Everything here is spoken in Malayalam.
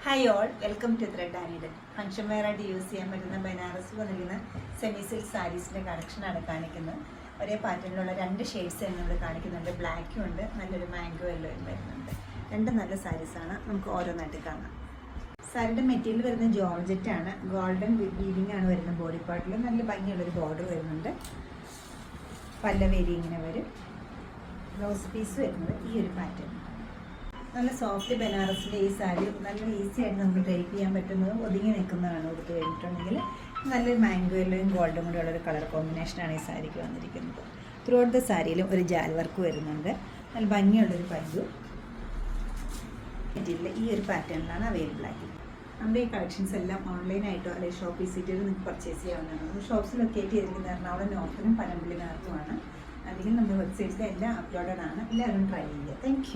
Hi all, welcome to thread and function വെയറായിട്ട് യൂസ് ചെയ്യാൻ പറ്റുന്ന ബനാറസിൽ വന്നിരിക്കുന്ന സെമി സിൽക്ക് സാരീസിൻ്റെ കളക്ഷനാണ് കാണിക്കുന്നത്. ഒരേ പാറ്റേണിലുള്ള രണ്ട് ഷെയ്ഡ്സ് തന്നെ നമ്മൾ കാണിക്കുന്നുണ്ട്. ബ്ലാക്കും ഉണ്ട്, നല്ലൊരു മാംഗോ യെല്ലോയും വരുന്നുണ്ട്. രണ്ട് നല്ല സാരീസാണ്, നമുക്ക് ഓരോന്നായിട്ട് കാണാം. സാരിയുടെ മെറ്റീരിയൽ വരുന്ന ജോർജറ്റാണ്, ഗോൾഡൻ വീവിംഗ് ആണ് വരുന്നത്. ബോഡി പാർട്ടിൽ നല്ല ഭംഗിയുള്ളൊരു ബോർഡർ വരുന്നുണ്ട്. പല്ലവേരി ഇങ്ങനെ വരും. ബ്ലൗസ് പീസ് വരുന്നത് ഈ ഒരു പാറ്റേൺ. നല്ല സോഫ്റ്റ് ബനാറസിലെ ഈ സാരി നല്ല ഈസി ആയിട്ട് നമുക്ക് ഡ്രൈപ്പ് ചെയ്യാൻ പറ്റുന്നത്, ഒതുങ്ങി നിൽക്കുന്നതാണ്. കൊടുത്ത് കഴിഞ്ഞിട്ടുണ്ടെങ്കിൽ നല്ലൊരു മാംഗോ യെല്ലോയും ഗോൾഡും കൂടെ ഉള്ളൊരു കളർ കോമ്പിനേഷനാണ് ഈ സാരിക്ക് വന്നിരിക്കുന്നത്. ത്രൂ ഔട്ട് ദ സാരിയിലും ഒരു ജാൽ വർക്ക് വരുന്നുണ്ട്. നല്ല ഭംഗിയുള്ളൊരു പല്ലു. മെറ്റീരിയൽ ഈ ഒരു പാറ്റേണിലാണ് അവൈലബിൾ ആയിട്ടുള്ളത്. നമ്മുടെ ഈ കളക്ഷൻസ് എല്ലാം ഓൺലൈനായിട്ടോ അല്ലെങ്കിൽ ഷോപ്പ് വിസിറ്റിൽ നിങ്ങൾക്ക് പർച്ചേസ് ചെയ്യാവുന്നതാണ്. ഷോപ്സ് ലൊക്കേറ്റ് ചെയ്തിരിക്കുന്ന എറണാകുളം നോർത്തിനും പനമ്പള്ളി നോർത്തുമാണ്. അല്ലെങ്കിൽ നമ്മുടെ വെബ്സൈറ്റിൽ എല്ലാം അപ്ലോഡഡ് ആണ്. എല്ലാവരും ട്രൈ ചെയ്യുക. താങ്ക്